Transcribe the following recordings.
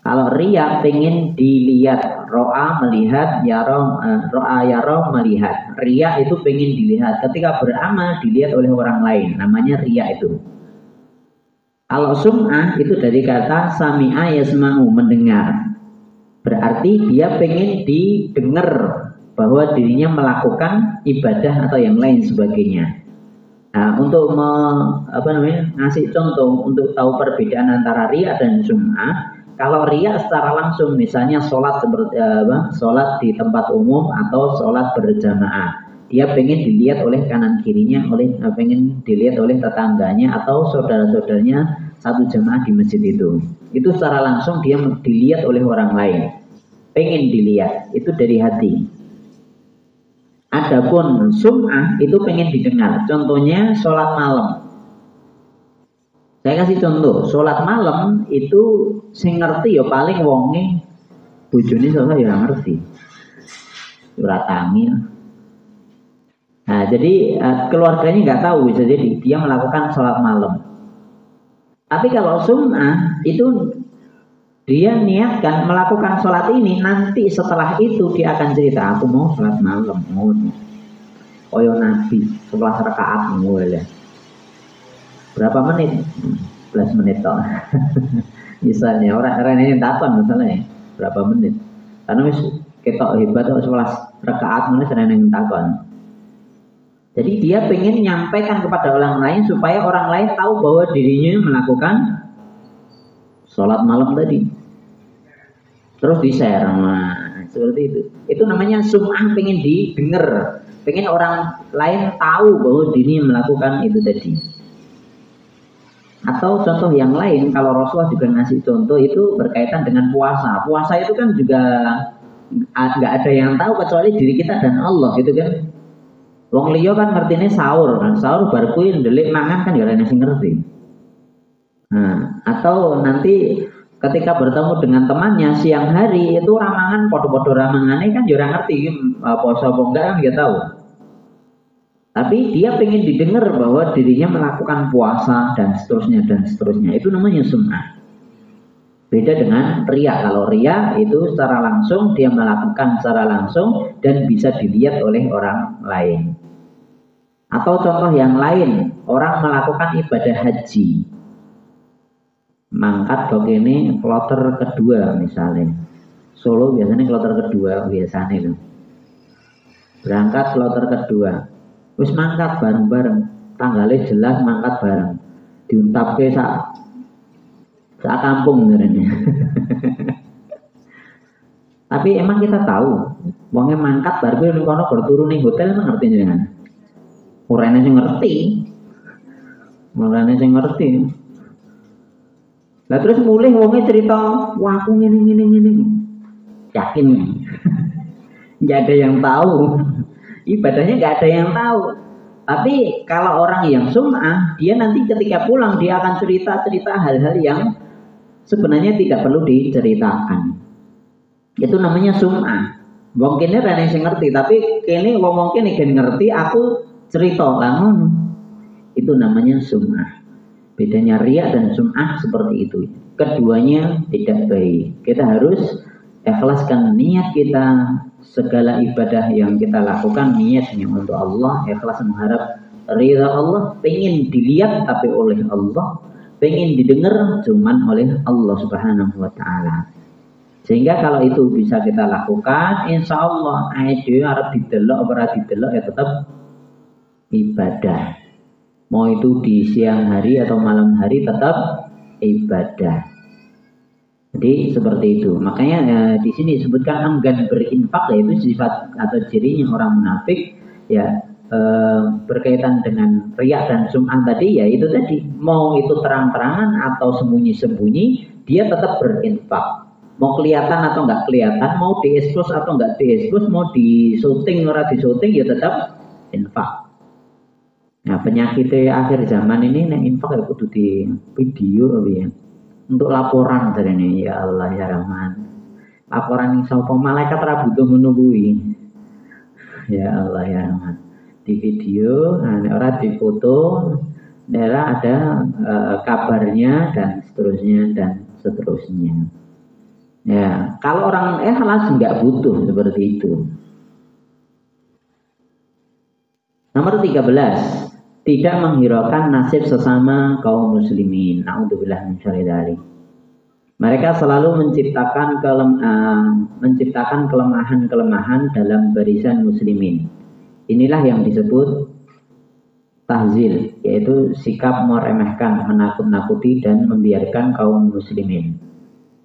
Kalau riya pengen dilihat, ro'a melihat, ro'a yaro melihat. Riya itu pengen dilihat. Ketika beramal dilihat oleh orang lain, namanya riya itu. Kalau sum'ah itu dari kata sami'a yasma'u, mendengar. Berarti dia pengen didengar bahwa dirinya melakukan ibadah atau yang lain sebagainya. Nah, untuk ngasih contoh untuk tahu perbedaan antara riya dan sum'ah. Kalau riya secara langsung, misalnya sholat sholat di tempat umum atau sholat berjamaah, dia pengen dilihat oleh kanan kirinya, pengen dilihat oleh tetangganya atau saudara-saudaranya satu jamaah di masjid itu. Itu secara langsung dia dilihat oleh orang lain, pengen dilihat, itu dari hati. Adapun sum'ah itu pengen didengar. Contohnya sholat malam. Saya kasih contoh, sholat malam itu sing ngerti ya paling wonge bojone soalnya ya ngerti. Ora tangi. Nah, jadi keluarganya nggak tahu, bisa jadi dia melakukan sholat malam. Tapi kalau sum'ah itu dia niatkan melakukan sholat ini, nanti setelah itu dia akan cerita, aku mau sholat malam, koyo Nabi 11 rakaat mulai. Berapa menit? 11 menit toh. Misalnya orang yang takon misalnya berapa menit? Karena wis ketok hebat kok 11 rakaat mulai sering yang takon. Jadi dia pengen nyampaikan kepada orang lain supaya orang lain tahu bahwa dirinya melakukan sholat malam tadi. Terus di-share, nah, seperti itu. Itu namanya sum'ah, pengen didengar, pengen orang lain tahu bahwa dirinya melakukan itu tadi. Atau contoh yang lain, kalau Rasulullah juga ngasih contoh itu berkaitan dengan puasa. Puasa itu kan juga nggak ada yang tahu kecuali diri kita dan Allah, gitu kan. Wong liya kan ngertine sahur, kan sahur bar kuwi ndelik mangan kan ya ora sing ngerti. Nah, atau nanti ketika bertemu dengan temannya siang hari itu ramangan podo-podo ramangane kan ya ora ngerti poso apa enggak kan nggak tahu. Tapi dia pengen didengar bahwa dirinya melakukan puasa dan seterusnya dan seterusnya. Itu namanya sum'ah. Beda dengan riya. Kalau riya itu secara langsung dia melakukan secara langsung dan bisa dilihat oleh orang lain. Atau contoh yang lain, orang melakukan ibadah haji. Mangkat kok ini kloter kedua misalnya. Solo biasanya kloter kedua biasanya itu. Berangkat kloter kedua. Wis mangkat bareng-bareng, tanggalnya jelas mangkat bareng, diuntapke sak kampung sebenarnya. Tapi emang kita tahu, wongnya mangkat baru ning kono berturu ning hotel emang ngerti jangan? Orangnya sing ngerti. Lah terus mulih wongnya cerita, wah aku ngene. Yakin? Nggak ada yang tahu. Ibadahnya nggak ada yang tahu. Tapi kalau orang yang sum'ah, dia nanti ketika pulang dia akan cerita hal-hal yang sebenarnya tidak perlu diceritakan. Itu namanya sum'ah. Wong kene ra sing ngerti, tapi kene wong kene ngerti, aku cerita lah ngono. Itu namanya sum'ah. Bedanya riya dan sum'ah seperti itu. Keduanya tidak baik. Kita harus ikhlaskan niat kita, segala ibadah yang kita lakukan niatnya untuk Allah, ikhlas mengharap ridha Allah, pengen dilihat tapi oleh Allah, pengen didengar cuman oleh Allah Subhanahu wa taala. Sehingga kalau itu bisa kita lakukan, insya Allah ayo harap didelok ora didelok ya tetap ibadah. Mau itu di siang hari atau malam hari tetap ibadah. Jadi seperti itu. Makanya di sini disebutkan enggan berinfak, yaitu sifat atau cirinya orang munafik ya, berkaitan dengan riya dan sum'ah tadi, ya itu tadi, mau itu terang-terangan atau sembunyi-sembunyi dia tetap berinfak. Mau kelihatan atau enggak kelihatan, mau diekspos atau enggak diekspos, mau di syuting atau di syuting ya tetap infak. Nah, penyakit akhir zaman ini nek infak ya kudu di video ya. Untuk laporan dari ini, ya Allah ya Rahman. Laporan yang sapa malaikat ra butuh menunggui. Ya Allah ya Rahman. Di video, nah ora di foto, ada kabarnya dan seterusnya dan seterusnya. Ya, kalau orang ikhlas nggak butuh seperti itu. Nomor 13, tidak menghiraukan nasib sesama kaum muslimin. Na'udzubillah min syarri dzalik. Mereka selalu menciptakan kelemahan-kelemahan dalam barisan muslimin. Inilah yang disebut tahzil, yaitu sikap meremehkan, menakut-nakuti dan membiarkan kaum muslimin.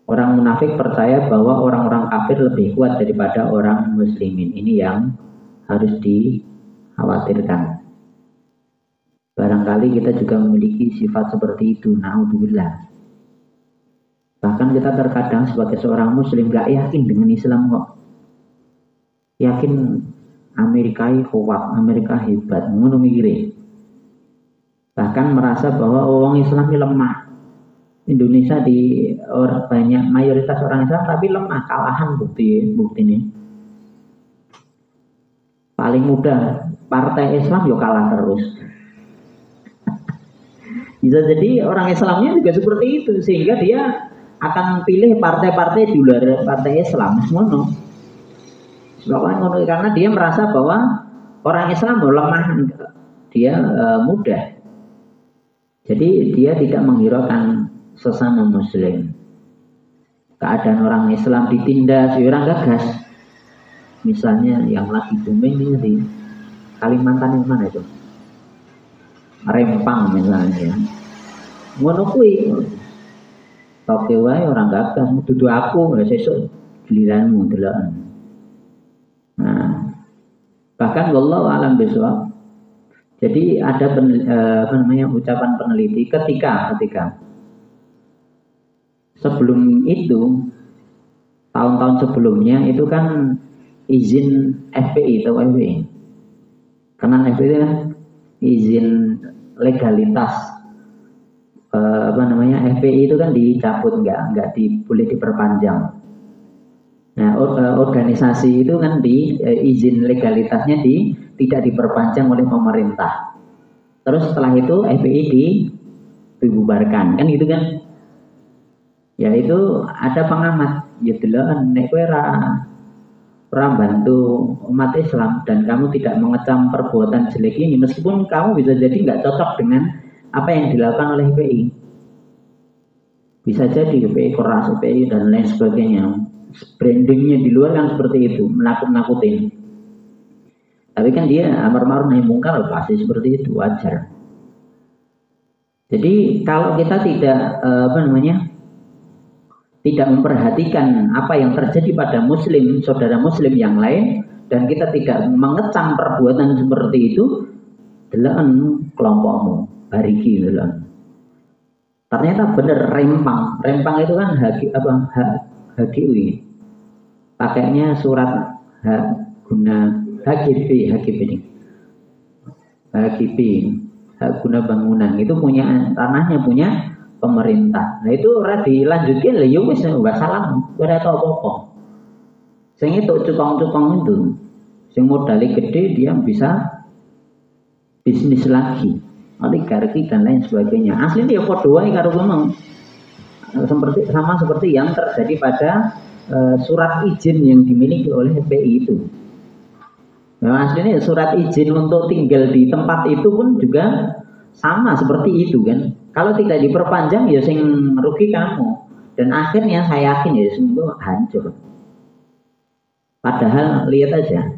Orang munafik percaya bahwa orang-orang kafir lebih kuat daripada orang muslimin. Ini yang harus dikhawatirkan. Barangkali kita juga memiliki sifat seperti itu. Na'udzubillah. Bahkan kita terkadang sebagai seorang muslim gak yakin dengan Islam kok. Yakin Amerika kuat, Amerika hebat, ngono mikire. Bahkan merasa bahwa orang Islam ini lemah. Indonesia banyak mayoritas orang Islam tapi lemah, kalahan bukti ini. Paling mudah partai Islam yo kalah terus. Bisa jadi orang Islamnya juga seperti itu, sehingga dia akan pilih partai-partai di luar partai Islam semono. Karena dia merasa bahwa orang Islam lemah, dia mudah. Jadi dia tidak menghiraukan sesama muslim. Keadaan orang Islam ditindas, orang gagas. Misalnya yang lagi booming ini di Kalimantan yang mana itu? Rempang misalnya. Ngono kuwi. Oke wae orang gagas, dudu aku, sesuk giliranmu deloken. Nah, bahkan wallahu alam bisawab. Jadi ada ucapan peneliti ketika sebelum itu, tahun-tahun sebelumnya itu kan izin FPI atau FPI. Karena FPI itu kan izin legalitas FPI itu kan dicabut, nggak boleh diperpanjang. Nah, organisasi itu kan izin legalitasnya tidak diperpanjang oleh pemerintah. Terus setelah itu FPI dibubarkan, kan gitu kan? Ya itu ada pengamat, ya deloken nek kowe ora bantu umat Islam dan kamu tidak mengecam perbuatan jelek ini, meskipun kamu bisa jadi nggak cocok dengan apa yang dilakukan oleh FPI. Bisa jadi FPI keras, FPI dan lain sebagainya. Brandingnya di luar kan seperti itu, menakut-nakutin. Tapi kan dia amar ma'ruf nahi mungkar pasti seperti itu, wajar. Jadi kalau kita tidak tidak memperhatikan apa yang terjadi pada muslim, saudara muslim yang lain, dan kita tidak mengecam perbuatan seperti itu, deloken kelompokmu, bariki deloken. Ternyata benar rempang itu kan HGUI. Pakainya surat HGB ini. HGB, hak guna bangunan itu punya tanahnya punya pemerintah. Nah itu ora dilanjutin lah, ya wis enggak salah, ora tau apa-apa. Sing itu cukong-cukong itu, sing modalnya gede dia bisa bisnis lagi, oligarki dan lain sebagainya. Asli dia padha wae karo ngomong. Sama seperti yang terjadi pada surat izin yang dimiliki oleh FPI itu. Nah, aslinya surat izin untuk tinggal di tempat itu pun juga sama seperti itu kan. Kalau tidak diperpanjang ya sing rugi kamu. Dan akhirnya saya yakin ya semua hancur. Padahal lihat aja.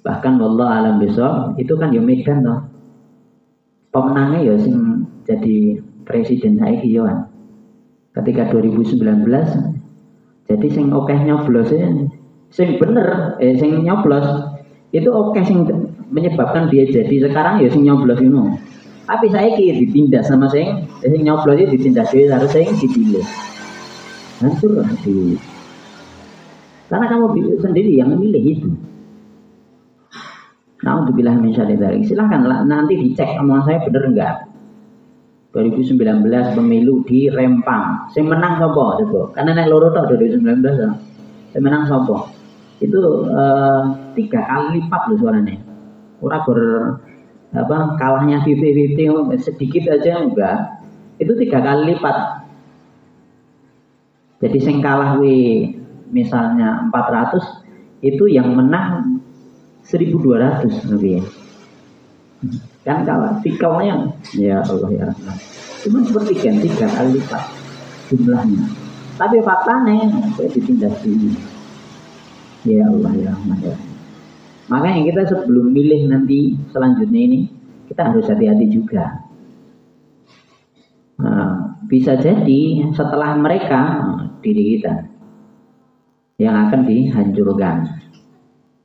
Bahkan wallahu alam bisawab itu kan ya Medan toh. Pemenangnya ya sing jadi presiden saiki yo kan. Ketika 2019 jadi sing okeh nyoblosnya sing bener sing nyoblos itu okeh sing menyebabkan dia jadi sekarang ya sing nyoblos itu. Tapi saya ditindas sama sing nyoblos itu ditindas dia harus saya dipilih. Hancur di. Karena kamu sendiri yang memilih itu. Nah, untuk bilang misalnya silahkan nanti dicek omongan saya bener enggak. 2019 pemilu di Rempang. Saya menang sapa coba? Karena naik loro tok 2019. Saya menang sapa? Itu 3 kali lipat loh suaranya. Ora kalahnya 50-50 sedikit aja enggak. Itu 3 kali lipat. Jadi sing kalah misalnya 400 itu yang menang 1.200 lebih. Kan kalau tikalnya ya Allah ya Rahman. Cuma sepertiga 3 kali lipat jumlahnya. Tapi faktanya saya ditindas ini. Ya Allah ya Rahman ya. Makanya kita sebelum milih nanti selanjutnya ini kita harus hati-hati juga. Nah, bisa jadi setelah mereka diri kita yang akan dihancurkan.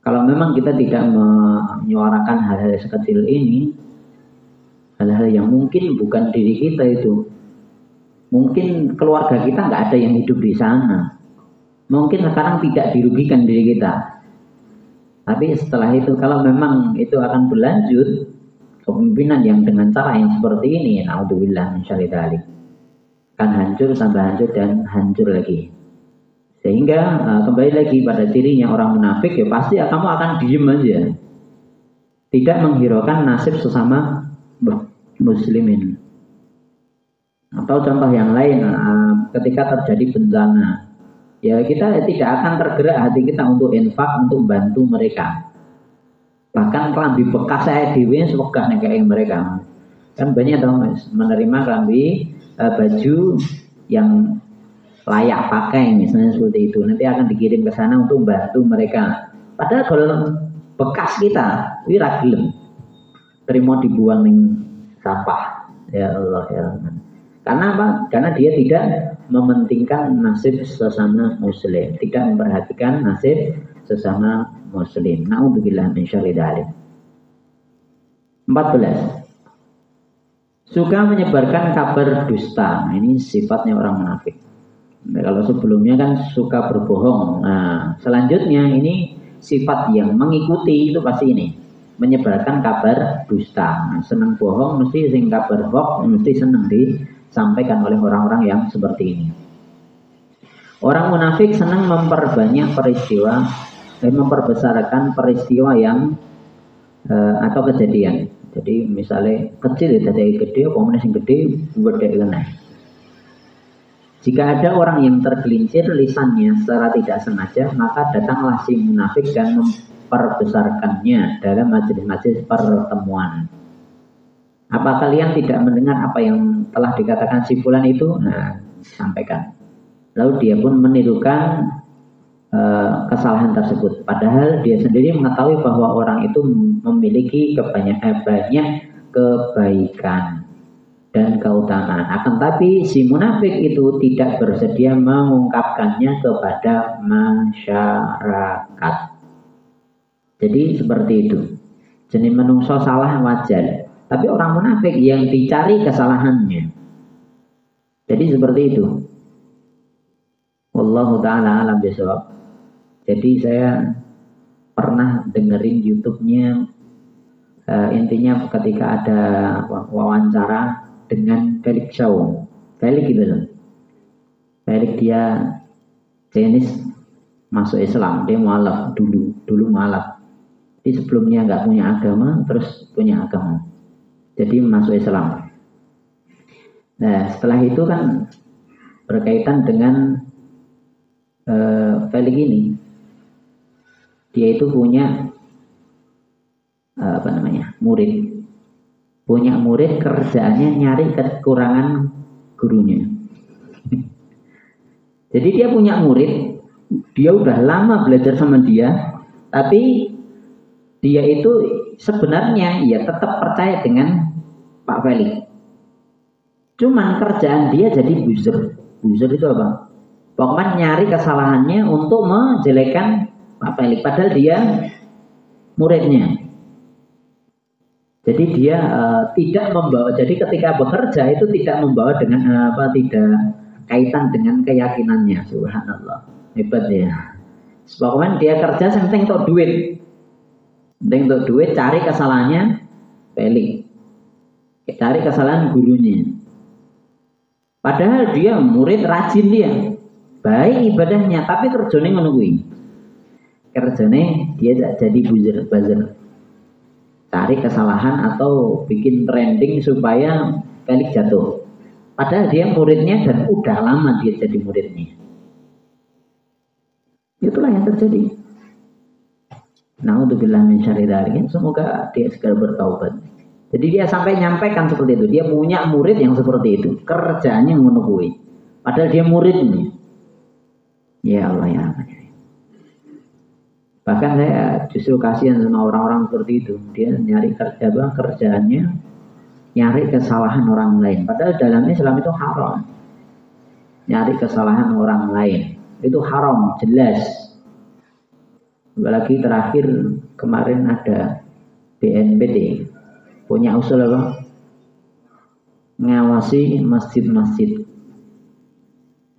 Kalau memang kita tidak menyuarakan hal-hal sekecil ini, hal-hal yang mungkin bukan diri kita itu, mungkin keluarga kita nggak ada yang hidup di sana, mungkin sekarang tidak dirugikan diri kita. Tapi setelah itu kalau memang itu akan berlanjut kepemimpinan yang dengan cara yang seperti ini, naudzubillah min syarri dzalik, akan hancur tambah hancur dan hancur lagi. Sehingga kembali lagi pada dirinya orang munafik, ya pasti kamu akan diem aja, tidak menghiraukan nasib sesama muslimin. Atau contoh yang lain, ketika terjadi bencana, ya kita tidak akan tergerak hati kita untuk infak, untuk bantu mereka. Bahkan kelambi bekas saya dewe sepegah nih kayak mereka. Kan banyak dong menerima kelambi baju yang layak pakai misalnya seperti itu, nanti akan dikirim ke sana untuk bantu mereka. Padahal kalau bekas kita ora gelem terima dibuang ning sampah. Ya Allah ya Rahman. Karena apa? Karena dia tidak mementingkan nasib sesama muslim, tidak memperhatikan nasib sesama muslim. Naudzubillah min syarri dzalik. 14. Suka menyebarkan kabar dusta. Nah, ini sifatnya orang munafik. Nah, kalau sebelumnya kan suka berbohong. Nah, selanjutnya ini sifat yang mengikuti itu pasti ini, menyebarkan kabar dusta. Nah, senang bohong mesti sing kabar hoax mesti senang disampaikan oleh orang-orang yang seperti ini. Orang munafik senang memperbanyak peristiwa dan memperbesarkan peristiwa yang atau kejadian. Jadi misalnya kecil dari gede, komunis yang gede, gede kena. Jika ada orang yang tergelincir lisannya secara tidak sengaja, maka datanglah si munafik dan memperbesarkannya dalam majelis-majelis pertemuan. Apa kalian tidak mendengar apa yang telah dikatakan si fulan itu? Nah, sampaikan. Lalu dia pun menirukan kesalahan tersebut. Padahal dia sendiri mengetahui bahwa orang itu memiliki banyak kebaikan dan keutamaan. Akan tapi si munafik itu tidak bersedia mengungkapkannya kepada masyarakat. Jadi seperti itu. Jenis menungso salah wajar. Tapi orang munafik yang dicari kesalahannya. Jadi seperti itu. Wallahu ta'ala alam bisawab. Jadi saya pernah dengerin YouTube-nya, intinya ketika ada wawancara dengan Felix Shaw. Felix gitu loh. Felix dia Chinese masuk Islam, dia mualaf dulu mualaf. Jadi sebelumnya nggak punya agama, terus punya agama. Jadi masuk Islam. Nah setelah itu kan berkaitan dengan Felix ini, dia itu punya murid. Punya murid kerjaannya nyari kekurangan gurunya. Jadi dia punya murid, dia udah lama belajar sama dia, tapi dia itu sebenarnya ya tetap percaya dengan Pak Felix. Cuman kerjaan dia jadi buzzer. Buzzer itu apa? Pokoknya nyari kesalahannya untuk menjelekkan Pak Felix, padahal dia muridnya. Jadi dia tidak membawa. Jadi ketika bekerja itu tidak membawa dengan tidak kaitan dengan keyakinannya. Subhanallah, hebat ya. Pokoknya dia kerja penting untuk duit, cari kesalahannya Felix, cari kesalahan gurunya. Padahal dia murid rajin, dia baik ibadahnya, tapi kerjanya menunggu. Kerjanya dia jadi buzzer, cari kesalahan atau bikin trending supaya Felix jatuh. Padahal dia muridnya dan udah lama dia jadi muridnya. yang terjadi. Na'udzubillah min syarri dzalik. Semoga dia segera bertaubat. Jadi dia sampai nyampaikan seperti itu. Dia punya murid yang seperti itu. Kerjaannya menunggu. Padahal dia muridnya. Ya Allah ya Allah. Bahkan saya justru kasihan sama orang-orang seperti itu. Dia nyari kerja, kerjaannya nyari kesalahan orang lain. Padahal dalam Islam itu haram. Nyari kesalahan orang lain itu haram, jelas. Apalagi terakhir kemarin ada BNPT punya usul apa? Ngawasi masjid-masjid.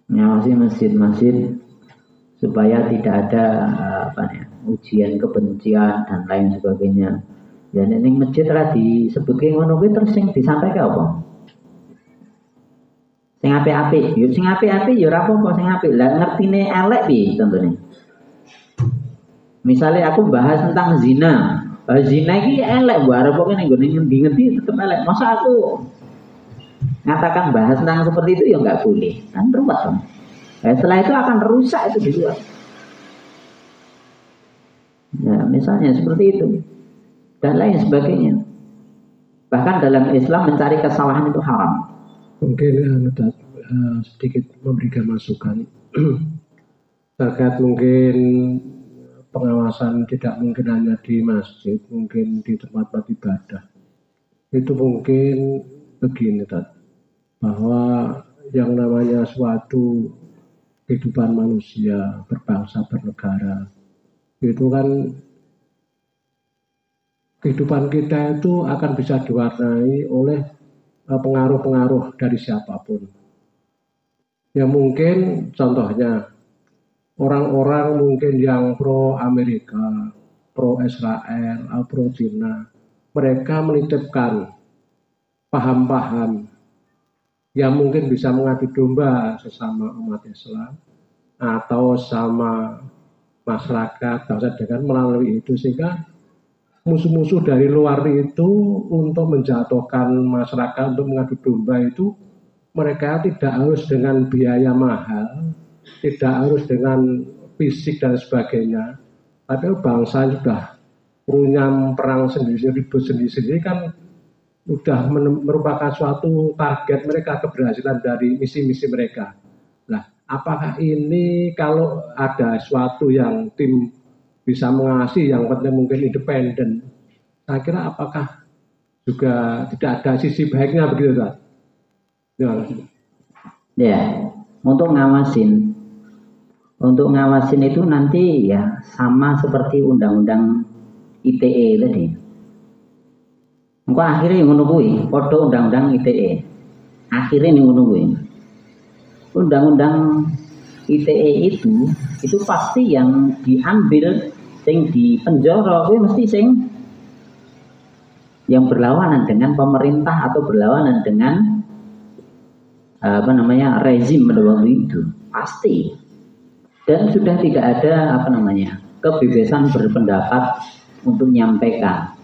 Ngawasi masjid-masjid supaya tidak ada ujian kebencian dan lain sebagainya. Dan ini masjid tadi disebutkan ngono kuwi terus sing disampaikan apa? Sing apik-apik, yo sing apik-apik yo ora apa-apa sing apik. Lah ngertine elek piye contohnya? Misalnya aku bahas tentang zina. Zina iki elek mbok arep kok ning nggone ngendi-ngendi tetep elek. Masa aku ngatakan bahas tentang seperti itu ya enggak boleh. Kan ruwet kan. Setelah itu akan rusak itu di luar. Ya, misalnya seperti itu. Dan lain sebagainya. Bahkan dalam Islam mencari kesalahan itu haram. Mungkin sedikit memberikan masukan terkait mungkin pengawasan tidak mungkin hanya di masjid, mungkin di tempat-tempat ibadah. Itu mungkin begini, bahwa yang namanya suatu kehidupan manusia berbangsa bernegara itu kan kehidupan kita itu akan bisa diwarnai oleh pengaruh-pengaruh dari siapapun. Ya mungkin contohnya orang-orang mungkin yang pro Amerika, pro Israel, pro Cina, mereka menitipkan paham-paham yang mungkin bisa mengadu domba sesama umat Islam atau sama masyarakat bangsa dengan melalui itu, sehingga musuh-musuh dari luar itu untuk menjatuhkan masyarakat untuk mengadu domba itu mereka tidak harus dengan biaya mahal, tidak harus dengan fisik dan sebagainya, tapi bangsa sudah runyam perang sendiri, ribut sendiri kan sudah merupakan suatu target mereka, keberhasilan dari misi-misi mereka. Nah, apakah ini kalau ada suatu yang tim bisa mengawasi, yang penting mungkin independen, saya kira apakah juga tidak ada sisi baiknya begitu, Pak? Ya, untuk ngawasin itu nanti ya sama seperti undang-undang ITE tadi. Engko akhirnya ngono kuwi, padha undang-undang ITE. Akhirnya ngono kuwi. Undang-undang ITE itu pasti yang diambil sing di penjara kuwi mesti sing yang berlawanan dengan pemerintah atau berlawanan dengan rezim pada waktu itu pasti. Dan sudah tidak ada kebebasan berpendapat untuk menyampaikan.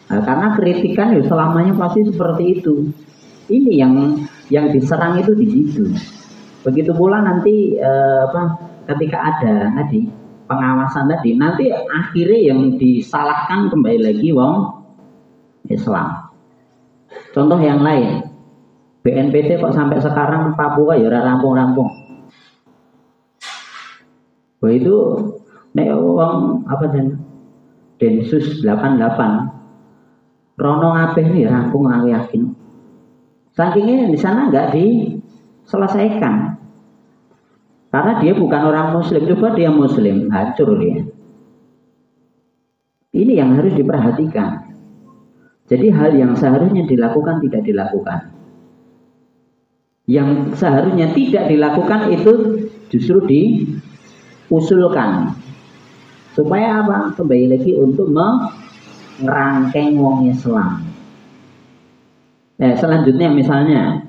Karena kritikan ya selamanya pasti seperti itu. Ini yang diserang itu di situ. Begitu pula nanti ketika ada tadi pengawasan tadi, nanti akhirnya yang disalahkan kembali lagi wong Islam. Contoh yang lain, BNPT kok sampai sekarang Papua ya rampung-rampung. Wah itu nek wong Densus 88 Rono ngabeh nih rampung, aku yakin. Sakingnya di sana nggak diselesaikan. Karena dia bukan orang Muslim, coba dia Muslim, hancur dia. Ini yang harus diperhatikan. Jadi hal yang seharusnya dilakukan tidak dilakukan. Yang seharusnya tidak dilakukan itu justru diusulkan. Supaya apa? Kembali lagi untuk ngerangkeng wong Islam. Selanjutnya misalnya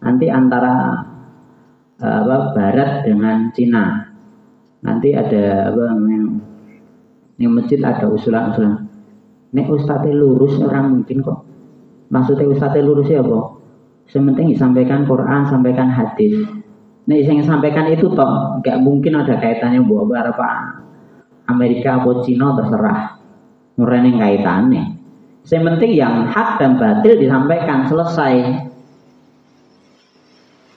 nanti antara Barat dengan Cina, nanti ada yang masjid ada usulan-usulan. Nek ustadz lurus orang mungkin kok. Maksudnya ustadz lurus ya apa? Sementing disampaikan Quran, sampaikan hadis. Nek yang sampaikan itu toh nggak mungkin ada kaitannya buat apa Amerika atau Cina terserah. Murni kaitannya. Yang penting yang hak dan batil disampaikan selesai.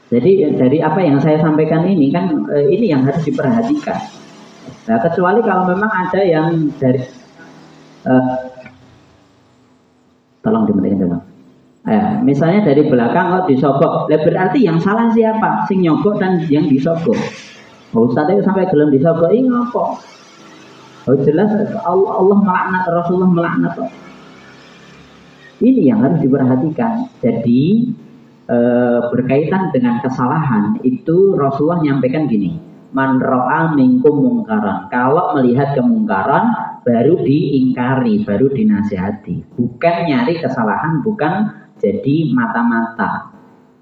Jadi dari apa yang saya sampaikan ini kan ini yang harus diperhatikan. Nah, kecuali kalau memang ada yang dari tolong dimatikan dulu. Misalnya dari belakang kok disogok, berarti yang salah siapa? Sing nyogok dan yang disogok. Ustaz itu sampai gelem disogok ini apa? Jelas Allah melaknat, Rasulullah melaknat. Ini yang harus diperhatikan. Jadi berkaitan dengan kesalahan itu Rasulullah nyampaikan gini, man ra'a minkum mungkaran, kalau melihat kemungkaran baru diingkari, baru dinasihati, bukan nyari kesalahan, bukan jadi mata-mata.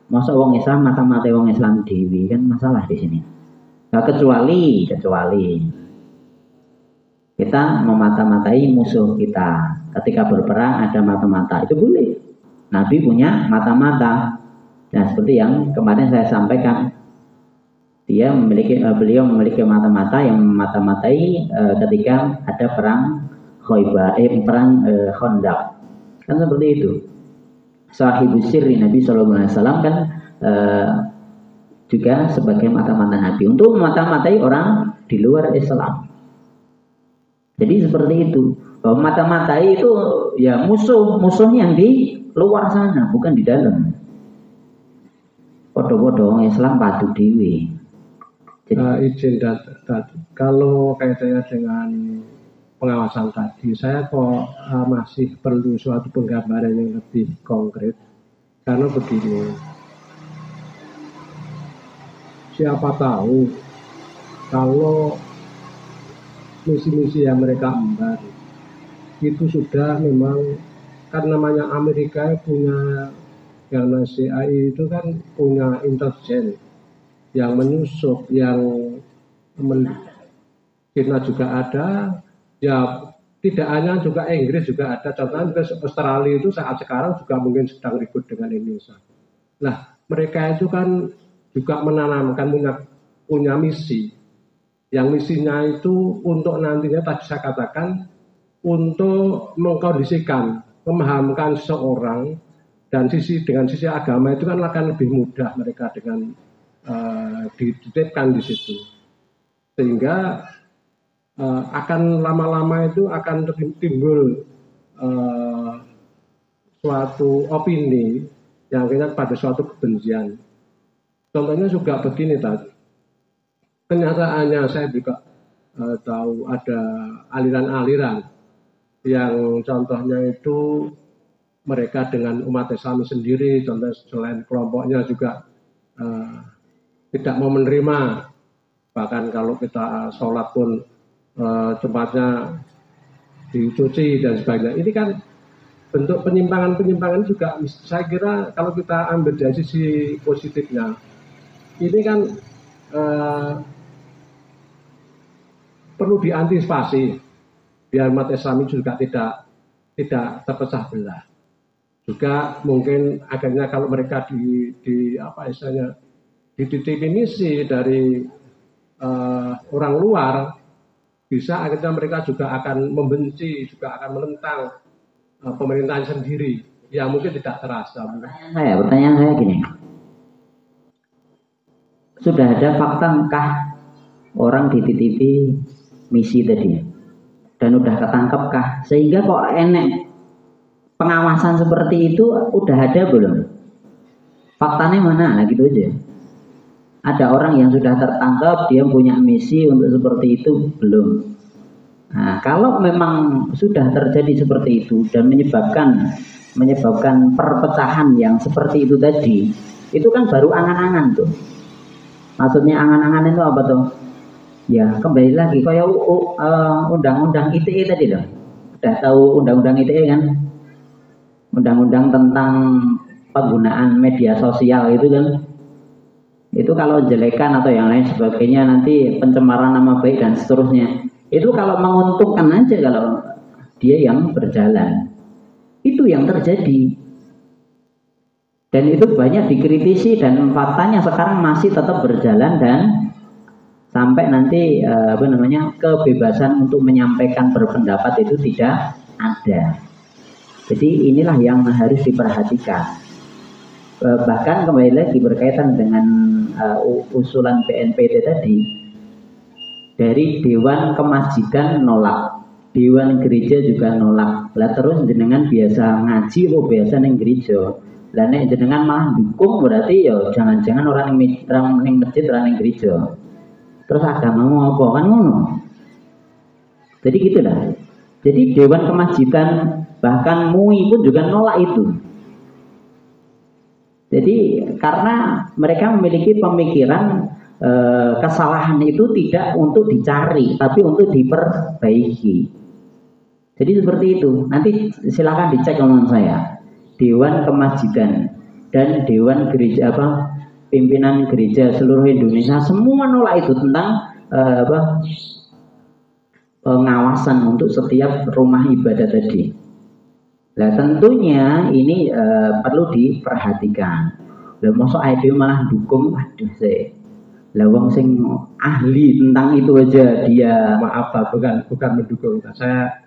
Masa wong Islam mata-mata wong Islam dewi kan masalah di sini. Nah, kecuali kita memata-matai musuh kita ketika berperang, ada mata-mata itu boleh. Nabi punya mata-mata. Nah, seperti yang kemarin saya sampaikan, beliau memiliki mata-mata yang memata-matai ketika ada perang perang Khandaq. Kan seperti itu. Sahibus sirri Nabi SAW kan juga sebagai mata-mata Nabi untuk mata-matai orang di luar Islam. Jadi seperti itu. Bahwa mata-matai itu ya musuhnya yang di luar sana, bukan di dalam. Podo-podo Islam padu dewi. Izin tadi, kalau kaitannya dengan pengawasan tadi, saya kok masih perlu suatu penggambaran yang lebih konkret. Karena begini, siapa tahu kalau misi-misi yang mereka emban itu sudah memang, kan namanya Amerika punya, karena CIA itu kan punya intelijen yang menyusup, yang China juga ada, ya tidak hanya juga Inggris juga ada, contohnya Australia itu saat sekarang juga mungkin sedang ribut dengan Indonesia. Nah, mereka itu kan juga menanamkan punya misi, yang misinya itu untuk nantinya tadi saya katakan untuk mengkondisikan, memahamkan seseorang. Dan dengan sisi agama itu kan akan lebih mudah mereka dengan dititipkan di situ, sehingga akan lama-lama itu akan timbul suatu opini yang akhirnya pada suatu kebencian. Contohnya juga begini tadi, kenyataannya saya juga tahu ada aliran-aliran yang contohnya itu mereka dengan umat Islam sendiri, contoh selain kelompoknya juga tidak mau menerima, bahkan kalau kita sholat pun tempatnya dicuci dan sebagainya. Ini kan bentuk penyimpangan juga. Saya kira kalau kita ambil dari sisi positifnya, ini kan perlu diantisipasi biar umat Islam juga tidak terpecah belah. Juga mungkin akhirnya kalau mereka dititipi misi dari orang luar, bisa akhirnya mereka juga akan membenci, juga akan menentang pemerintahan sendiri yang mungkin tidak terasa. Pertanyaan saya gini, sudah ada faktangkah orang dititipi misi tadi dan udah ketangkepkah sehingga kok enek pengawasan seperti itu udah ada belum? Faktanya mana? Nah, gitu aja. Ada orang yang sudah tertangkap, dia punya misi untuk seperti itu belum? Nah, kalau memang sudah terjadi seperti itu dan menyebabkan perpecahan yang seperti itu tadi, itu kan baru angan-angan tuh. Maksudnya angan-angan itu apa tuh? Ya kembali lagi kayak undang-undang ITE tadi loh. Udah tahu undang-undang ITE kan? Undang-undang tentang penggunaan media sosial itu kan, itu kalau jelekan atau yang lain sebagainya nanti pencemaran nama baik dan seterusnya, itu kalau menguntungkan aja kalau dia yang berjalan, itu yang terjadi Dan itu banyak dikritisi dan faktanya sekarang masih tetap berjalan dan sampai nanti kebebasan untuk menyampaikan berpendapat itu tidak ada. Jadi inilah yang harus diperhatikan. Bahkan kembali lagi berkaitan dengan usulan BNPT tadi, dari Dewan Kemasjidan nolak, Dewan Gereja juga nolak. Lah terus jenengan biasa ngaji apa biasa ning gereja. Lah nek jenengan malah dukung berarti ya jangan-jangan orang ning masjid orang ning gereja. Terus agamamu apa kan ngono. Jadi gitulah. Jadi Dewan Kemasjidan bahkan MUI pun juga nolak itu. Jadi karena mereka memiliki pemikiran kesalahan itu tidak untuk dicari tapi untuk diperbaiki. Jadi seperti itu. Nanti silakan dicek omongan saya. Dewan Kemasjidan dan Dewan Gereja pimpinan gereja seluruh Indonesia semua nolak itu tentang pengawasan untuk setiap rumah ibadah tadi. Nah tentunya ini perlu diperhatikan. Lah mosok IDU malah dukung, aduh saya. Lah wong sing ahli tentang itu aja dia maaf Pak, bukan mendukung. Saya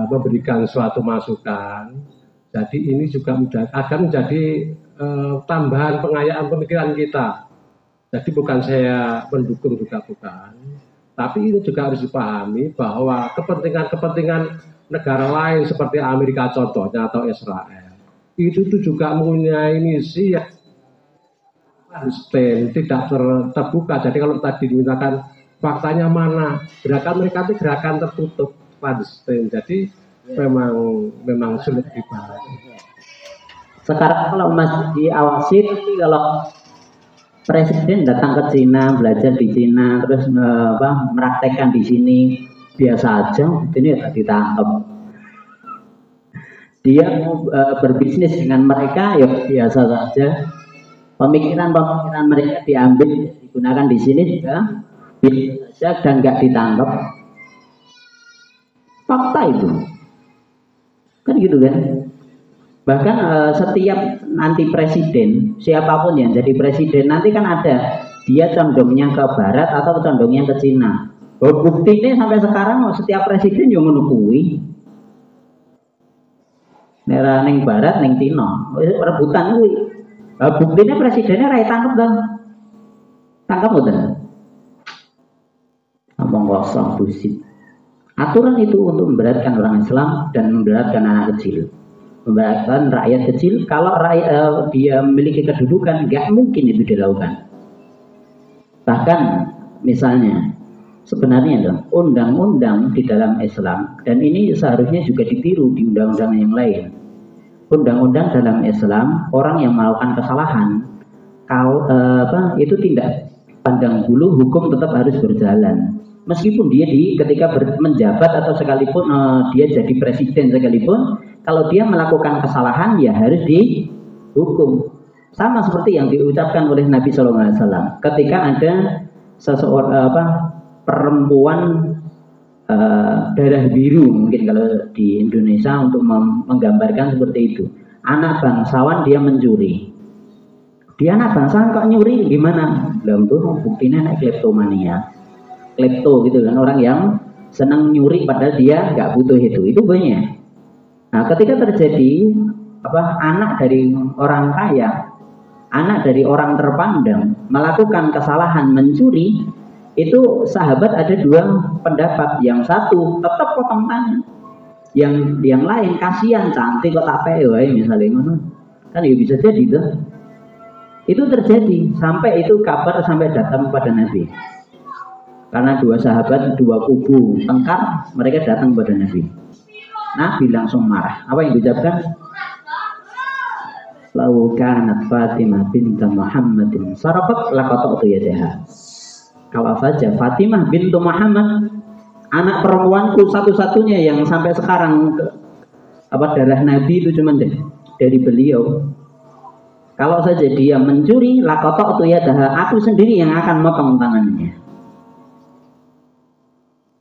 memberikan suatu masukan. Jadi ini juga akan menjadi tambahan pengayaan pemikiran kita. Jadi bukan saya mendukung juga bukan. Tapi ini juga harus dipahami bahwa kepentingan-kepentingan negara lain seperti Amerika contohnya atau Israel itu juga mempunyai misi yang tidak terbuka. Jadi kalau tadi dimintakan faktanya mana, gerakan mereka itu gerakan tertutup clandestine. Jadi memang sulit dibahas. Sekarang kalau masih diawasi, tapi kalau presiden datang ke Cina, belajar di Cina, terus meraktekkan di sini biasa aja, ini tidak ditangkap. Dia mau berbisnis dengan mereka, ya biasa saja. Pemikiran mereka diambil, digunakan di sini juga biasa saja dan nggak ditangkap. Fakta itu. Kan gitu kan. Bahkan setiap nanti presiden, siapapun yang jadi presiden nanti kan ada dia condongnya ke barat atau condongnya ke Cina. Buktinya sampai sekarang setiap presiden yang menukui nera neng barat neng Cina rebutan kuwi. Buktinya presidennya rai tangkap dong. Tangkap betul. Ngomong kosong bullshit. Aturan itu untuk memberatkan orang Islam dan memberatkan anak kecil, memberatkan rakyat kecil. Kalau rakyat dia memiliki kedudukan, nggak mungkin itu dilakukan. Bahkan misalnya sebenarnya undang-undang di dalam Islam, dan ini seharusnya juga ditiru di undang-undang yang lain. Undang-undang dalam Islam, orang yang melakukan kesalahan, itu tidak pandang bulu, hukum tetap harus berjalan. Meskipun dia ketika menjabat atau sekalipun dia jadi presiden sekalipun, kalau dia melakukan kesalahan ya harus dihukum. Sama seperti yang diucapkan oleh Nabi SAW ketika ada seseorang perempuan darah biru, mungkin kalau di Indonesia untuk menggambarkan seperti itu. Anak bangsawan dia mencuri. Dia anak bangsawan kok nyuri gimana? Lalu buktinya anak kleptomania. Klepto gitu kan, orang yang senang nyuri padahal dia nggak butuh itu banyak. Nah ketika terjadi anak dari orang kaya, anak dari orang terpandang melakukan kesalahan mencuri, itu sahabat ada dua pendapat. Yang satu tetap potong tangan, yang lain kasihan cantik kok tak wae misalnya ngono kan ya bisa jadi tuh. Itu terjadi sampai itu kabar sampai datang kepada Nabi. Karena dua sahabat, dua kubu tengkar, mereka datang kepada Nabi. Nabi langsung marah. Apa yang diucapkan? Lau kanat Fatimah bintu Muhammadin sarafat laqata'tu yadaha. Kalau saja Fatimah bintu Muhammad, anak perempuanku satu-satunya yang sampai sekarang darah Nabi itu cuma dari beliau. Kalau saja dia mencuri, laqata'tu yadaha, aku sendiri yang akan motong tangannya.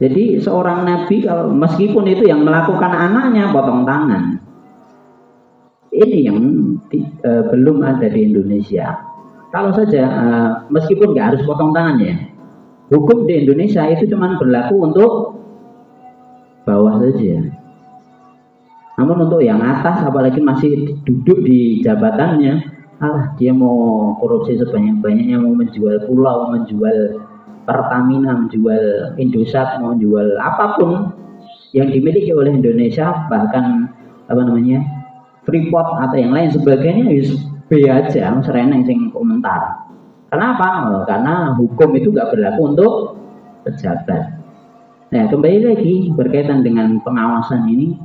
Jadi seorang nabi kalau meskipun itu yang melakukan anaknya potong tangan. Ini yang belum ada di Indonesia. Kalau saja meskipun nggak harus potong tangan ya, hukum di Indonesia itu cuma berlaku untuk bawah saja. Namun untuk yang atas, apalagi masih duduk di jabatannya, dia mau korupsi sebanyak-banyaknya, mau menjual pulau, menjual Pertamina, menjual Indosat, mau menjual apapun yang dimiliki oleh Indonesia, bahkan Freeport atau yang lain sebagainya, B aja, sereneng sing komentar. Kenapa? Karena hukum itu nggak berlaku untuk pejabat. Nah, kembali lagi berkaitan dengan pengawasan ini,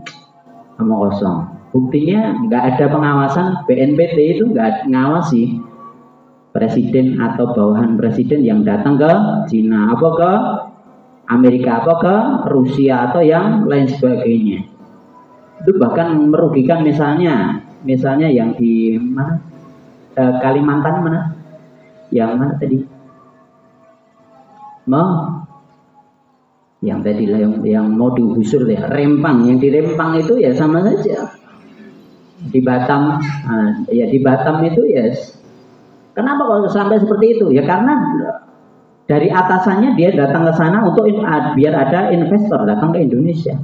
omong kosong. Buktinya nggak ada pengawasan, BNPT itu nggak ngawasi presiden atau bawahan presiden yang datang ke Cina, apa ke Amerika, apa ke Rusia atau yang lain sebagainya. Itu bahkan merugikan misalnya yang di mana, Kalimantan mana, yang mana tadi, yang tadi lah yang mau digusur ya, Rempang, yang di Rempang itu ya sama saja. Di Batam, ya di Batam itu ya. Kenapa kok sampai seperti itu? Ya karena dari atasannya dia datang ke sana untuk biar ada investor datang ke Indonesia.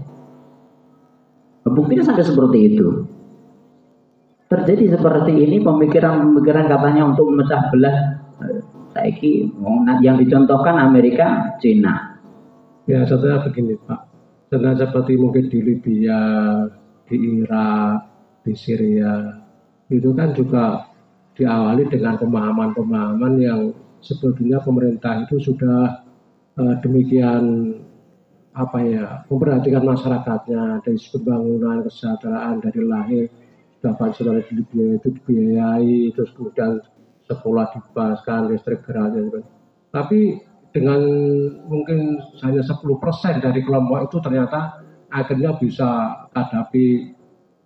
Buktinya sampai seperti itu. Terjadi seperti ini, pemikiran katanya untuk memecah belah. Saiki yang dicontohkan Amerika, Cina. Ya, contohnya begini Pak. Contohnya seperti mungkin di Libya, di Irak, di Syria, itu kan juga diawali dengan pemahaman-pemahaman yang sebetulnya pemerintah itu sudah demikian memperhatikan masyarakatnya dari pembangunan, kesejahteraan dari lahir, sudah saudara di Libya itu dibiayai, terus kemudian sekolah dibebaskan, listrik gratis. Tapi dengan mungkin hanya 10% dari kelompok itu ternyata akhirnya bisa Gaddafi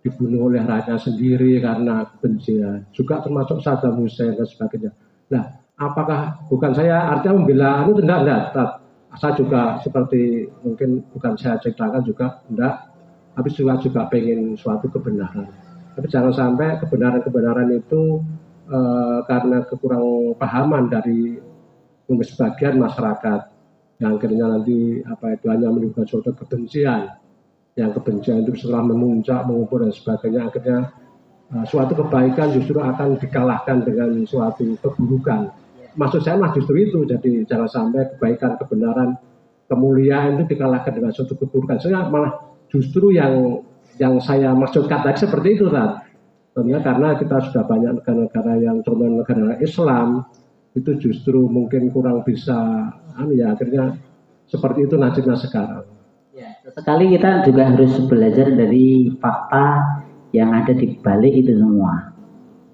dibunuh oleh rakyatnya sendiri karena kebencian, juga termasuk Saddam Hussein dan sebagainya. Nah, apakah bukan saya artinya membela itu enggak. Saya juga seperti mungkin bukan saya ceritakan juga enggak, tapi juga pengen suatu kebenaran. Tapi jangan sampai kebenaran itu karena kekurang pahaman dari sebagian masyarakat yang akhirnya nanti hanya menimbulkan suatu kebencian. Yang kebencian itu setelah memuncak, mengumpul dan sebagainya, akhirnya suatu kebaikan justru akan dikalahkan dengan suatu keburukan. Maksud saya justru itu, jadi jangan sampai kebaikan, kebenaran, kemuliaan itu dikalahkan dengan suatu keburukan. Saya malah justru yang saya maksudkan tadi seperti itu, Tat. Tentunya karena kita sudah banyak negara-negara yang terutama negara Islam itu justru mungkin kurang bisa, akhirnya seperti itu nasibnya sekarang. Sekali kita juga harus belajar dari fakta yang ada di balik itu semua.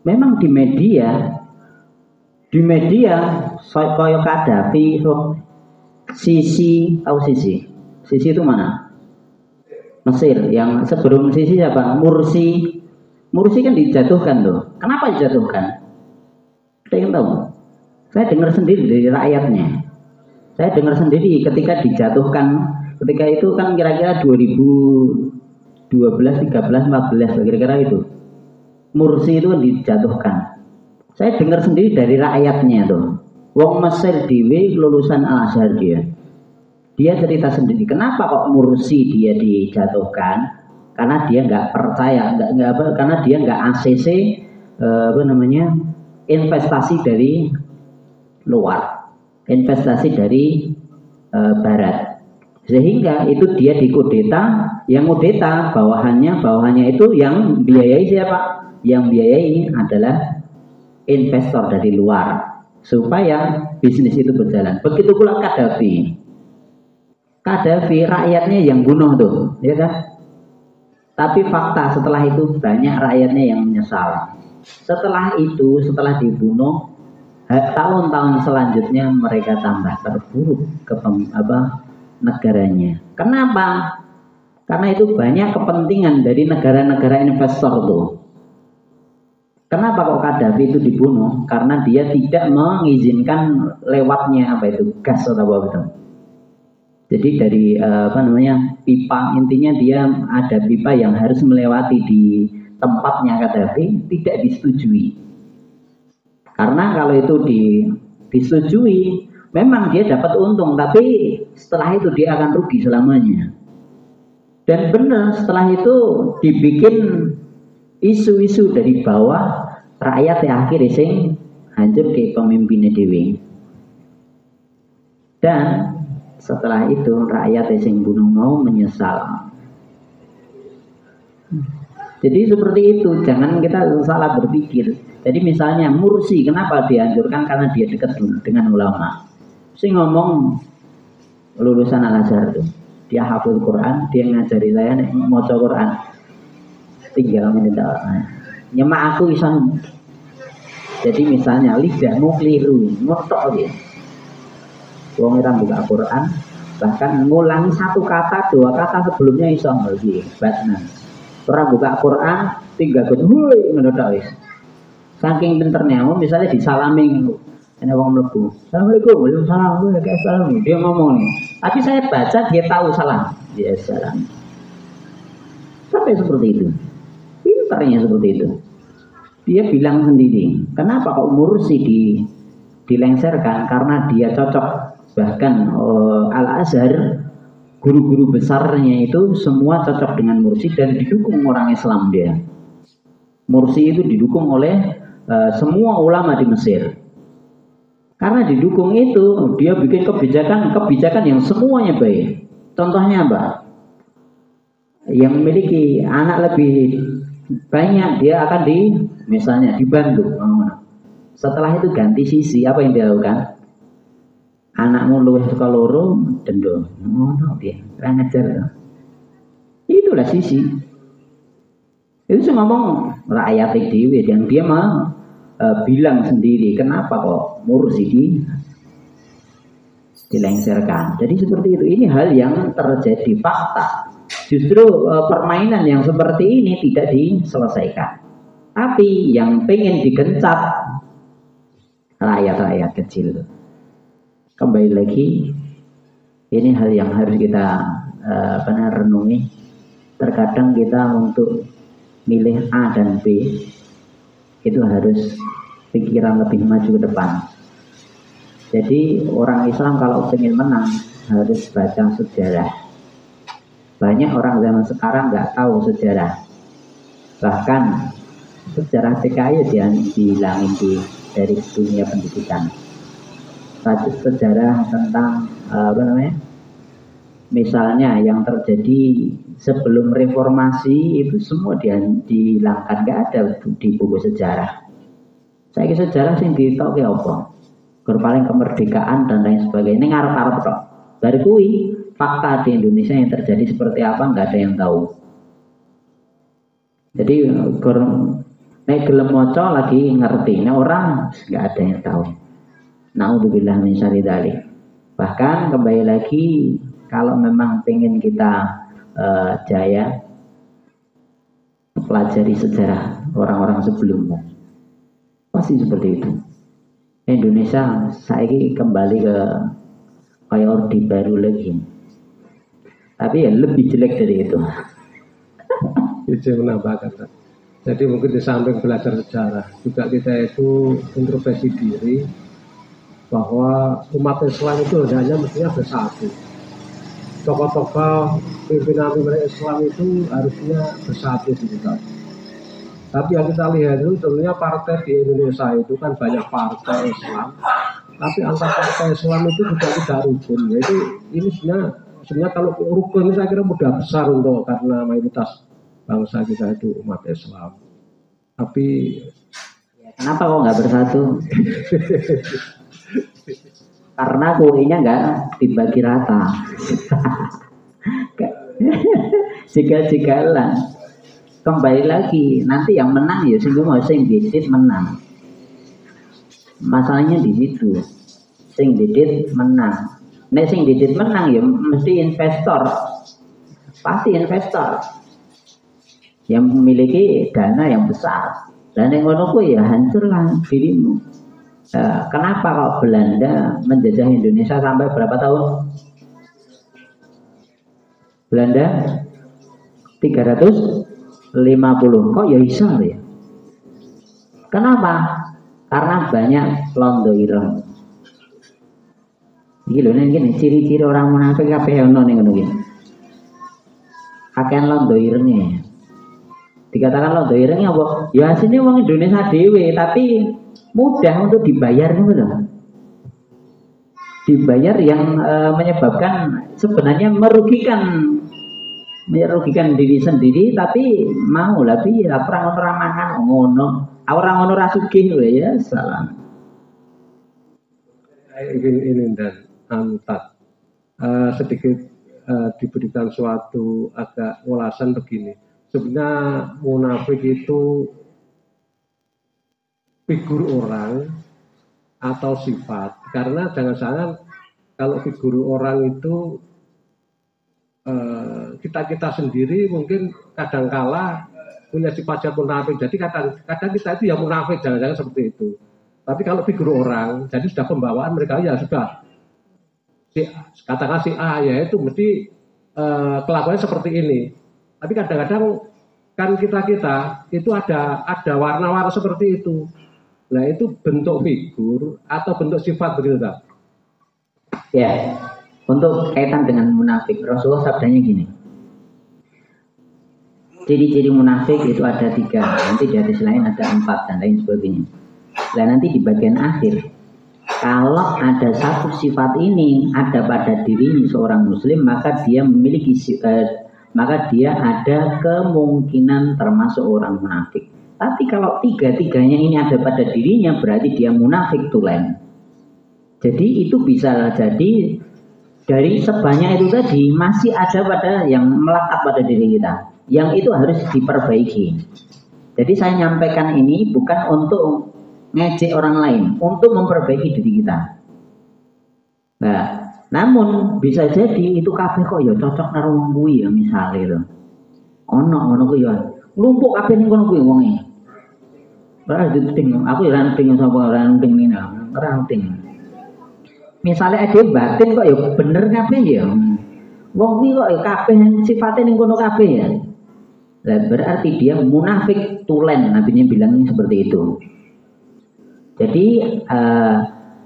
Memang di media koyo Gaddafi, Sisi itu mana? Mesir. Yang sebelum Sisi siapa? Mursi kan dijatuhkan tuh. Kenapa dijatuhkan? Ada yang tahu? Saya dengar sendiri dari rakyatnya. Saya dengar sendiri ketika dijatuhkan. Ketika itu kan kira-kira 2012, 13, 14 kira-kira itu. Mursi itu dijatuhkan. Saya dengar sendiri dari rakyatnya tuh. Wong Mesir dhewe lulusan Al-Azhar dia. Dia cerita sendiri kenapa kok Mursi dia dijatuhkan? Karena dia nggak percaya, karena dia nggak ACC investasi dari luar, investasi dari barat. Sehingga itu dia dikudeta, yang kudeta bawahannya itu yang biayai siapa? Yang biayai adalah investor dari luar supaya bisnis itu berjalan. Begitu pula Gaddafi rakyatnya yang bunuh tuh, ya kan? Tapi fakta setelah itu banyak rakyatnya yang menyesal. Setelah dibunuh, tahun-tahun selanjutnya mereka tambah terpuruk ke negaranya. Kenapa? Karena itu banyak kepentingan dari negara-negara investor tuh. Kenapa kok Gaddafi itu dibunuh? Karena dia tidak mengizinkan lewatnya gas atau apa itu. Jadi dari pipa, intinya dia ada pipa yang harus melewati di tempatnya Gaddafi tidak disetujui. Karena kalau itu disetujui, memang dia dapat untung, tapi setelah itu dia akan rugi selamanya. Dan benar setelah itu dibikin isu-isu dari bawah, rakyat yang akhirnya sing hancur di pemimpinnya dewi. Dan setelah itu rakyat sing bunuh mau menyesal. Jadi seperti itu, jangan kita salah berpikir. Jadi misalnya Mursi, kenapa dianjurkan? Karena dia dekat dengan ulama. Saya ngomong lulusan Al-Azhar tuh, dia hafal Quran, dia ngajari saya nih mau Quran. Tinggal minta nyemak aku isang. Jadi misalnya lidahmu keliru, ngotok dia. Wong orang buka Quran, bahkan ngulangi satu kata, dua kata sebelumnya isang lagi, batnan. Orang buka Quran, tiga kata, woi, mendadak wis. Saking pinternya, misalnya disalami, ada orang melebu, assalamualaikum, waalaikumsalam, waalaikumsalam. Dia ngomong nih, tapi saya baca dia tahu salam, dia salam. Sampai seperti itu, pinternya seperti itu. Dia bilang sendiri, kenapa kok Mursi dilengserkan? Karena dia cocok, bahkan Al-Azhar. Guru-guru besarnya itu semua cocok dengan Mursi dan didukung orang Islam dia. Mursi itu didukung oleh semua ulama di Mesir. Karena didukung itu, dia bikin kebijakan yang semuanya baik. Contohnya apa? Yang memiliki anak lebih banyak, dia akan misalnya dibantu. Setelah itu ganti sisi, apa yang dia lakukan? Anakmu luwih suka loro dendo ngono dia kurang ajar. Itulah sisi itu saya ngomong rakyat dewi dan dia mau bilang sendiri kenapa kok Mursi dilengserkan. Jadi seperti itu, ini hal yang terjadi fakta. Justru permainan yang seperti ini tidak diselesaikan, tapi yang pengen digencat rakyat-rakyat kecil. Kembali lagi, ini hal yang harus kita benar renungi. Terkadang kita untuk milih A dan B itu harus pikiran lebih maju ke depan. Jadi orang Islam kalau ingin menang harus baca sejarah. Banyak orang zaman sekarang nggak tahu sejarah. Bahkan sejarah PKI dihilangin dari dunia pendidikan. Sejarah tentang misalnya yang terjadi sebelum reformasi itu semua dihilangkan, nggak ada di buku sejarah. Saya kira sejarah sing ditok ke apa? Paling kemerdekaan dan lain sebagainya. Ini ngarep-ngarep tok. Dari kui fakta di Indonesia yang terjadi seperti apa nggak ada yang tahu. Jadi nek gelem maca lagi ngerti, nek orang nggak ada yang tahu. Na'udzubillah min syarri dzalik. Bahkan kembali lagi, kalau memang pengen kita jaya, pelajari sejarah orang-orang sebelumnya. Pasti seperti itu. Indonesia saiki kembali ke kayak orde baru lagi. Tapi ya lebih jelek dari itu. Itu menambahkan. Jadi mungkin di samping belajar sejarah, juga kita itu introspeksi diri bahwa umat Islam itu hanya mestinya bersatu. Tokoh-tokoh pimpinan Islam itu harusnya bersatu juga. Tapi yang kita lihat itu tentunya partai di Indonesia itu kan banyak partai Islam, tapi antar partai Islam itu juga tidak rukun. Jadi ini sebenarnya kalau rukun ini saya kira mudah besar untuk karena mayoritas bangsa kita itu umat Islam. Tapi kenapa kok nggak bersatu? Karena kuenya nggak dibagi rata. Jika kembali lagi nanti yang menang ya sing didit menang. Masalahnya di situ, sing didit menang. Nek sing didit menang ya mesti investor, pasti investor yang memiliki dana yang besar. Dan yang ngono ya hancurlah dirimu. Kenapa kok Belanda menjajah Indonesia sampai berapa tahun? Belanda 300 50. Kok ya iso ya? Kenapa? Karena banyak londo ireng. Iki lho ning ciri-ciri orang munafik kabeh ono ning ngono iki. Akan londo irenge. Dikatakan londo irenge apa? Ya asline wong Indonesia dhewe, tapi mudah untuk dibayar ngono lho. Dibayar yang menyebabkan sebenarnya merugikan diri sendiri, tapi mau lebih orang mangan ngono. Orang ngono ra sugih ya salam. Ini dan antar sedikit diberikan suatu agak ulasan begini. Sebenarnya munafik itu figur orang atau sifat, karena jangan-jangan kalau figur orang itu kita sendiri mungkin kadangkala punya sifat munafik, jadi kadang kita itu ya munafik, jangan-jangan seperti itu. Tapi kalau figur orang, jadi sudah pembawaan mereka ya sudah katakan si A ya itu mesti kelakuannya seperti ini. Tapi kadang-kadang kan kita itu ada warna-warna seperti itu. Nah itu bentuk figur atau bentuk sifat begitu tak? Ya, untuk kaitan dengan munafik, Rasulullah sabdanya gini. Ciri-ciri munafik itu ada 3, nanti di hadis lain ada 4 dan lain sebagainya. Dan nanti di bagian akhir, kalau ada satu sifat ini ada pada diri seorang muslim, maka dia memiliki maka dia ada kemungkinan termasuk orang munafik. Tapi kalau 3-tiganya ini ada pada dirinya, berarti dia munafik tulen. Jadi itu bisa jadi dari sebanyak itu tadi masih ada pada yang melekat pada diri kita. Yang itu harus diperbaiki. Jadi saya nyampaikan ini bukan untuk ngejek orang lain, untuk memperbaiki diri kita. Nah, namun bisa jadi itu kabeh kok ya cocok karo wong kuwi ya misale lho. Ono kuwi ya. Lumpuk kabeh ning kono kuwi wonge. Ora diting, aku ya ora ting sapa ora ting ning ora ting. Misale ade batin kok ya bener kabeh ya. Wong kuwi kok ya kabeh sifate ning kono kabeh ya. Nah, berarti dia munafik tulen, nabinya bilangnya seperti itu. Jadi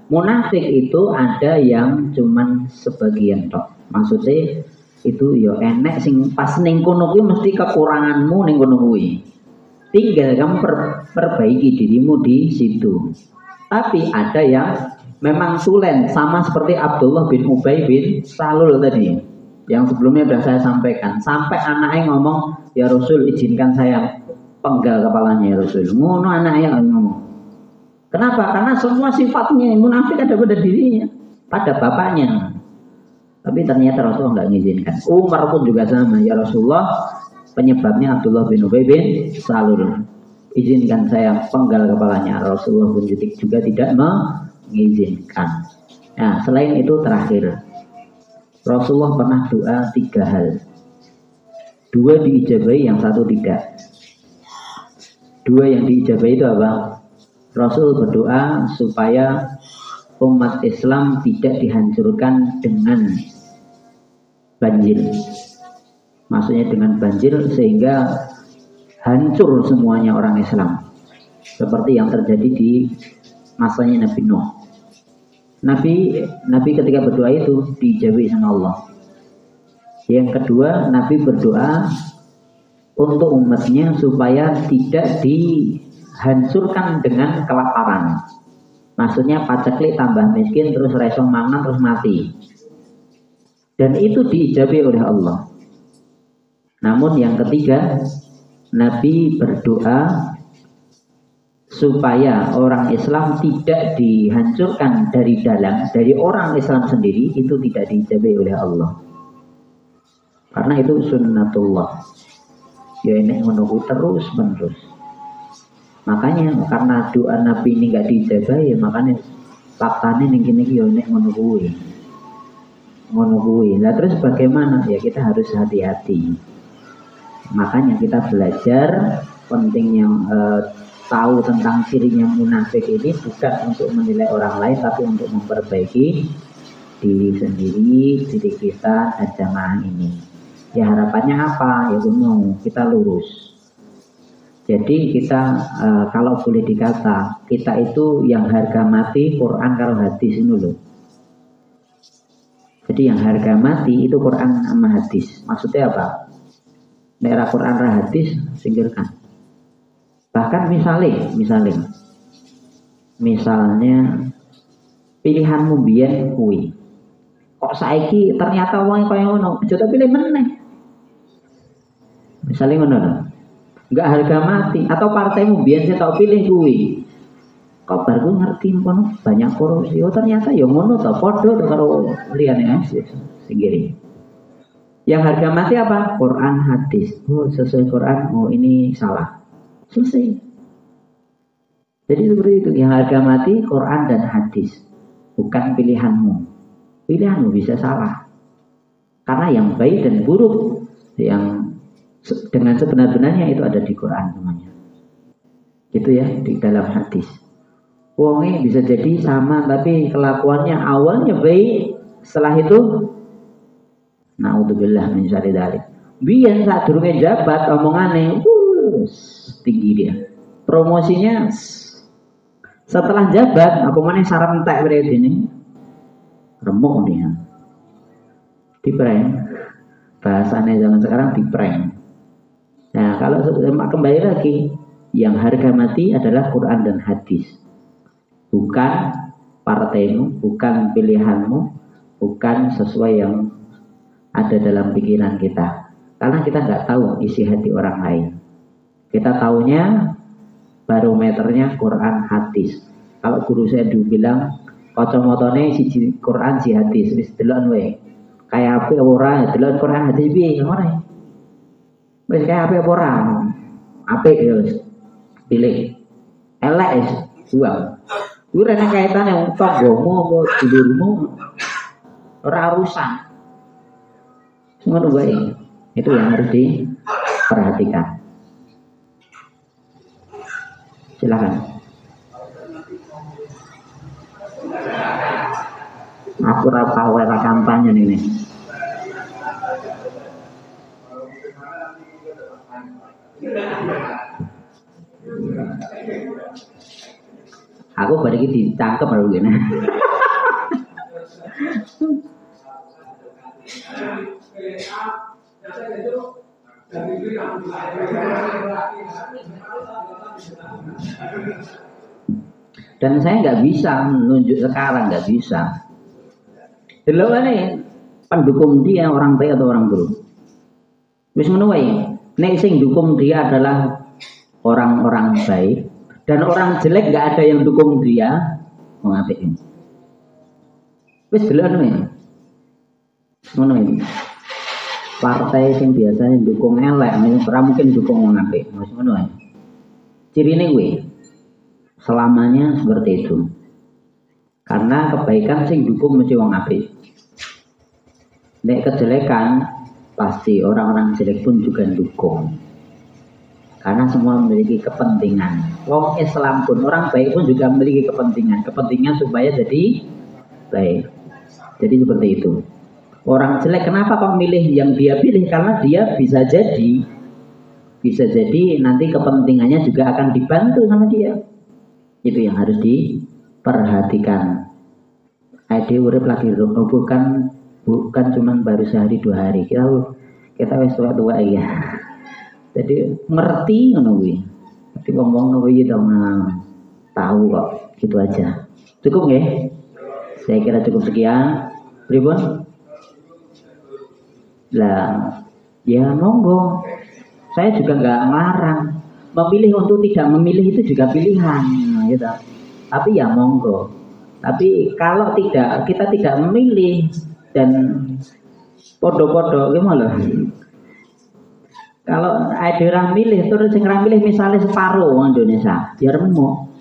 munafik itu ada yang cuman sebagian tok. Maksudnya itu ya enek sing pas ning kono kuwi mesti kekuranganmu ning kono kuwi. Tinggal kamu perbaiki dirimu di situ. Tapi ada yang memang tulen, sama seperti Abdullah bin Ubay bin Salul tadi. Yang sebelumnya sudah saya sampaikan, sampai anaknya ngomong, ya Rasul izinkan saya penggal kepalanya ya Rasul. Ngono anaknya ngomong. Kenapa? Karena semua sifatnya munafik ada pada dirinya, pada bapaknya. Tapi ternyata Rasulullah nggak mengizinkan. Umar pun juga sama, ya Rasulullah penyebabnya Abdullah bin Ubay bin Salul. Izinkan saya penggal kepalanya. Rasulullah pun juga tidak mengizinkan. Nah, selain itu terakhir. Rasulullah pernah doa 3 hal. 2 diijabahi, yang 1 tidak. 2 yang diijabahi itu apa? Rasul berdoa supaya umat Islam tidak dihancurkan dengan banjir. Maksudnya dengan banjir sehingga hancur semuanya orang Islam. Seperti yang terjadi di masanya Nabi Nuh. Nabi ketika berdoa itu dijawabi sama Allah. Yang kedua, Nabi berdoa untuk umatnya supaya tidak dihancurkan dengan kelaparan. Maksudnya paceklik tambah miskin terus reso mangan terus mati. Dan itu diijabi oleh Allah. Namun yang ketiga, Nabi berdoa supaya orang Islam tidak dihancurkan dari dalam, dari orang Islam sendiri, itu tidak diijabi oleh Allah. Karena itu sunnatullah. Ya ini menunggu terus menerus. Makanya karena doa Nabi ini nggak diijabahi, makanya faktanya ning ya nek menunggu. Nah terus bagaimana? Ya kita harus hati-hati. Makanya kita belajar pentingnya tahu tentang cirinya munafik ini bukan untuk menilai orang lain, tapi untuk memperbaiki diri sendiri, diri kita dan jamaah ini. Ya harapannya apa? Ya mau kita lurus. Jadi kita kalau boleh dikata, kita itu yang harga mati Quran kalau hadis ini loh. Jadi yang harga mati itu Quran sama hadis. Maksudnya apa? Daerah Quran dan hadis singkirkan. Bahkan misalnya pilihanmu biyen kuwi. Kok saiki ternyata wong kaya ngono, aja tak pilih meneh. Misalnya ngono. Enggak harga mati atau partaimu biyen saya tak pilih kuwi. Kok baru ngerti kono banyak korupsi. Oh ternyata ya ngono to padha karo liyane sendiri. Yang harga mati apa? Quran hadis. Oh sesuai Quran, oh ini salah. Selesai. Jadi seperti itu. Yang harga mati Quran dan hadis. Bukan pilihanmu. Pilihanmu bisa salah. Karena yang baik dan buruk yang dengan sebenar-benarnya itu ada di Quran semuanya. Gitu ya, di dalam hadis. Wongnya bisa jadi sama tapi kelakuannya awalnya baik, setelah itu naudzubillah min syarri dzalik. Biyen saat durunge jabat omongane tinggi dia. Promosinya setelah jabat aku mana sarap entek berarti ini. Remuk dia. Diprank. Bahasanya zaman sekarang diprank. Nah, kalau kembali lagi, yang harga mati adalah Quran dan hadis. Bukan partaimu, bukan pilihanmu, bukan sesuai yang ada dalam pikiran kita. Karena kita nggak tahu isi hati orang lain. Kita taunya barometernya Quran hadis. Kalau guru saya dulu bilang, kacamotone si Quran si hadis, wis delok wae. Kayak apa ora, delok Quran hadis piye ora. Wis kayak apa ora. Apik ya pilih. Elek wis buang. Kuwi rene kaitane wong tanggomu apa dulurmu ora urusan. Ngono wae. Itu yang harus diperhatikan. Silakan. Aku rasa wera kampanye ini. Aku baru ditangkap baru gini. Dan saya nggak bisa menunjuk sekarang, nggak bisa. Delok nih pendukung dia orang baik atau orang buruk. Wis ngono wae. Nek sing dukung dia adalah orang-orang baik dan orang jelek nggak ada yang dukung dia, wong apik. Wis delok nih. Ngono iki. Partai sing biasanya dukung elek, ora mungkin dukung wong apik. Wis ngono wae. Cirine kuwi selamanya seperti itu. Karena kebaikan sing dukung mesti wong apik. Nek kejelekan pasti orang-orang jelek pun juga dukung. Karena semua memiliki kepentingan. Wong Islam pun orang baik pun juga memiliki kepentingan. Kepentingan supaya jadi baik. Jadi seperti itu. Orang jelek kenapa kok milih yang dia pilih? Karena dia bisa jadi nanti kepentingannya juga akan dibantu sama dia. Itu yang harus diperhatikan. Ide urip lagi bukan cuma baru sehari 2 hari. Kita wis tua-tua ya. Jadi ngerti ngono kuwi. Tapi wong-wong ngono iki tahu kok. Gitu aja. Cukup nggih? Saya kira cukup sekian. Pripun? Lah, ya monggo. Saya juga nggak melarang. Memilih untuk tidak memilih itu juga pilihan, gitu. Tapi ya monggo. Tapi kalau kita tidak memilih dan podo-podo gimana? Kalau ada orang milih terus sing ra milih misalnya separuh wong Indonesia, ya remuk.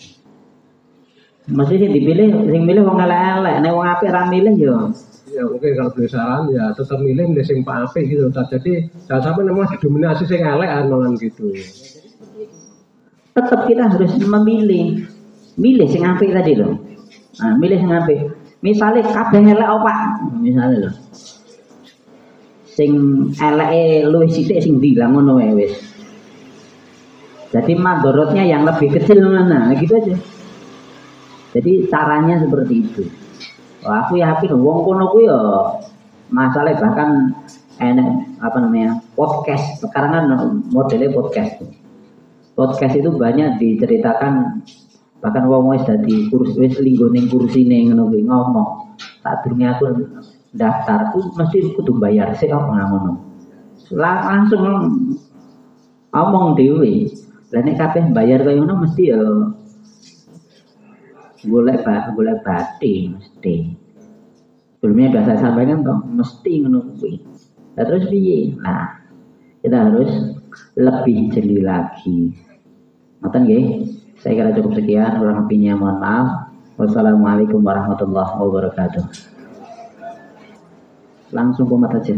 Mesti sing dipilih sing milih wong elek-elek, nek wong apik ra milih ya mungkin kalau beli saran ya tetap milih sing apik gitu. Jadi jangan sampai memang didominasi sing elek anolan gitu. Tetap kita harus milih sing apik tadi loh. Nah, milih sing apik. Misalnya kabeh elek opo? Misalnya loh. Sing eleke luwih sithik sing ndi lah ngono wae wis. Jadi madorotnya yang lebih kecil mana, gitu aja. Jadi caranya seperti itu. Wah, aku yakin wong kono ku ya masalah bahkan enak apa namanya podcast. Sekarang kan modelnya podcast. Podcast itu banyak diceritakan bahkan wong wis dadi kursi wis linggo ning kursine ngono kuwi ngomong. Tak durunge aku daftar ku mesti kudu bayar sik apa ngono. Langsung ngomong dhewe. Lah nek kabeh bayar kaya ngono mesti ya golek batin mesti. Sebelumnya biasa sampaikan kok mesti ngono kuwi. Nah, terus piye? Nah, kita harus lebih jeli lagi. Ngoten nggih. Saya kira cukup sekian, kurang lebihnya mohon maaf. Wassalamualaikum warahmatullahi wabarakatuh. Langsung komat aja.